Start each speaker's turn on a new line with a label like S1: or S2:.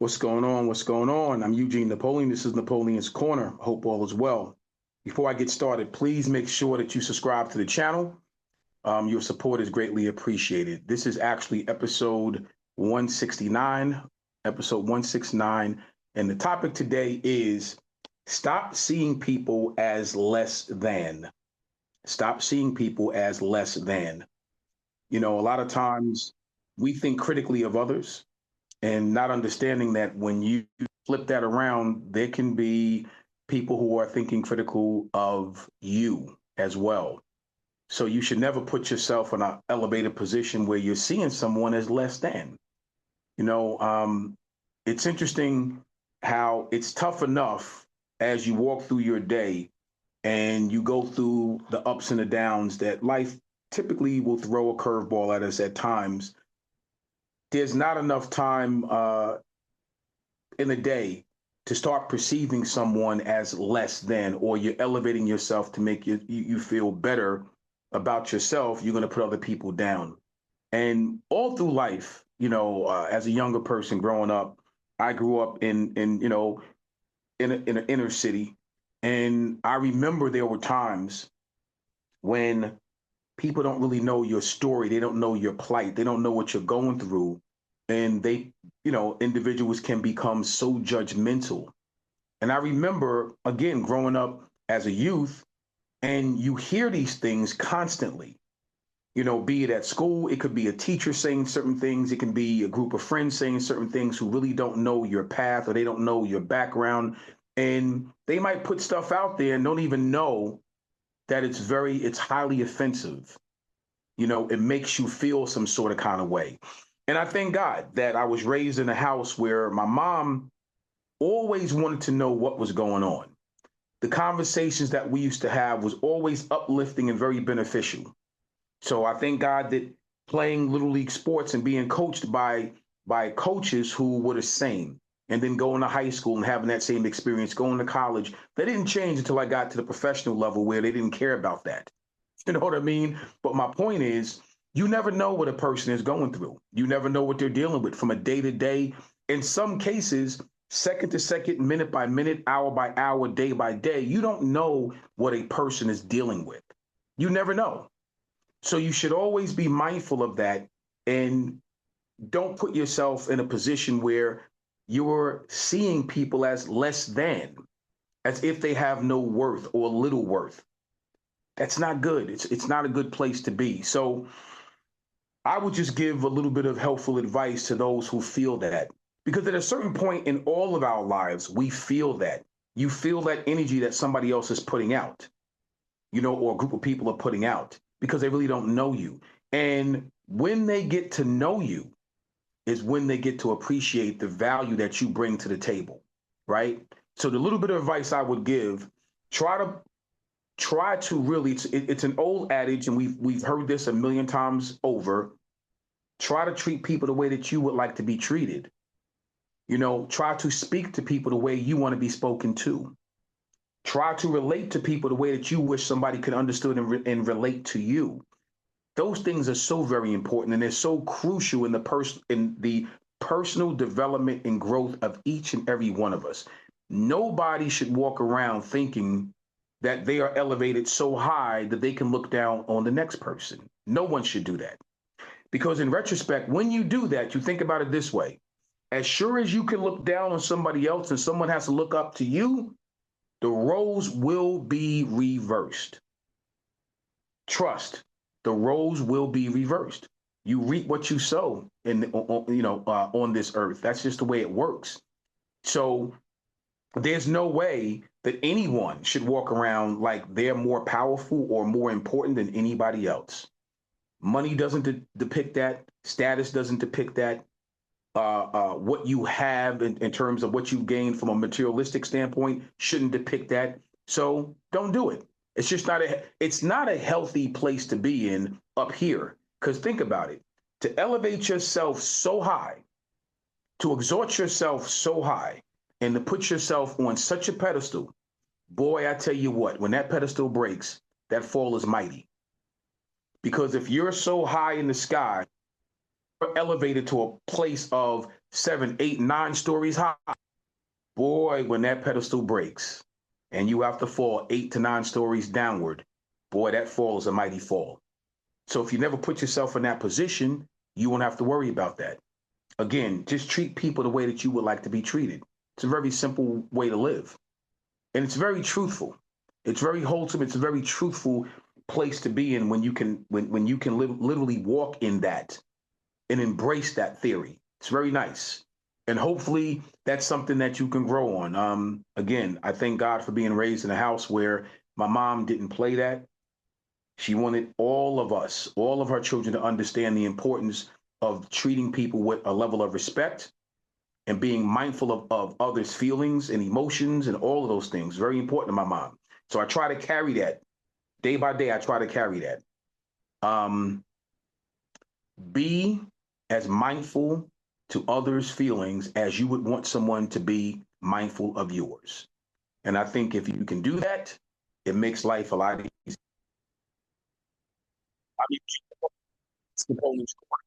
S1: What's going on? What's going on? I'm Eugene Napoleon. This is Napoleon's Corner. Hope all is well. Before I get started, please make sure that you subscribe to the channel. Your support is greatly appreciated. This is actually episode 169, episode 169. And the topic today is stop seeing people as less than. Stop seeing people as less than. A lot of times we think critically of others and not understanding that when you flip that around, there can be people who are thinking critical of you as well. So you should never put yourself in an elevated position where you're seeing someone as less than. You know, it's interesting how it's tough enough as you walk through your day and you go through the ups and the downs that life typically will throw a curveball at us at times. There's not enough time in a day to start perceiving someone as less than, or you're elevating yourself to make you feel better about yourself. You're going to put other people down. And all through life, as a younger person growing up, I grew up in an inner city. And I remember there were times when people don't really know your story. They don't know your plight. They don't know what you're going through. And individuals can become so judgmental. And I remember, again, growing up as a youth, and you hear these things constantly, be it at school, it could be a teacher saying certain things. It can be a group of friends saying certain things who really don't know your path or they don't know your background. And they might put stuff out there and don't even know that it's highly offensive. It makes you feel some sort of kind of way. And I thank God that I was raised in a house where my mom always wanted to know what was going on. The conversations that we used to have was always uplifting and very beneficial. So I thank God that playing Little League sports and being coached by coaches who were the same, and then going to high school and having that same experience, going to college, that didn't change until I got to the professional level where they didn't care about that. You know what I mean? But my point is, you never know what a person is going through. You never know what they're dealing with from a day to day. In some cases, second to second, minute by minute, hour by hour, day by day. You don't know what a person is dealing with. You never know. So you should always be mindful of that and don't put yourself in a position where you're seeing people as less than, as if they have no worth or little worth. That's not good. It's not a good place to be. So I would just give a little bit of helpful advice to those who feel that, because at a certain point in all of our lives, we feel that. You feel that energy that somebody else is putting out, or a group of people are putting out because they really don't know you. And when they get to know you is when they get to appreciate the value that you bring to the table, right? So the little bit of advice I would give, try to really, it's an old adage, and we've heard this a million times over. Try to treat people the way that you would like to be treated. Try to speak to people the way you want to be spoken to. Try to relate to people the way that you wish somebody could understand and relate to you. Those things are so very important, and they're so crucial in the personal development and growth of each and every one of us. Nobody should walk around thinking that they are elevated so high that they can look down on the next person. No one should do that. Because in retrospect, when you do that, you think about it this way. As sure as you can look down on somebody else and someone has to look up to you, the roles will be reversed. Trust, the roles will be reversed. You reap what you sow on this earth. That's just the way it works. So there's no way that anyone should walk around like they're more powerful or more important than anybody else. Money doesn't depict that. Status doesn't depict that. What you have in terms of what you've gained from a materialistic standpoint shouldn't depict that. So don't do it. It's not a healthy place to be in up here. Because think about it. To elevate yourself so high, to exalt yourself so high, and to put yourself on such a pedestal, boy, I tell you what, when that pedestal breaks, that fall is mighty. Because if you're so high in the sky, you're elevated to a place of 7, 8, 9 stories high, boy, when that pedestal breaks and you have to fall 8 to 9 stories downward, boy, that fall is a mighty fall. So if you never put yourself in that position, you won't have to worry about that. Again, just treat people the way that you would like to be treated. It's a very simple way to live. And it's very truthful. It's very wholesome. It's a very truthful place to be in when you can when you can literally walk in that and embrace that theory. It's very nice. And hopefully that's something that you can grow on. Again, I thank God for being raised in a house where my mom didn't play that. She wanted all of us, all of her children, to understand the importance of treating people with a level of respect and being mindful of others' feelings and emotions and all of those things. Very important to my mom. So I try to carry that day by day. I try to carry that. Be as mindful to others' feelings as you would want someone to be mindful of yours. And I think if you can do that, it makes life a lot easier. I mean, it's Napoleon's Corner.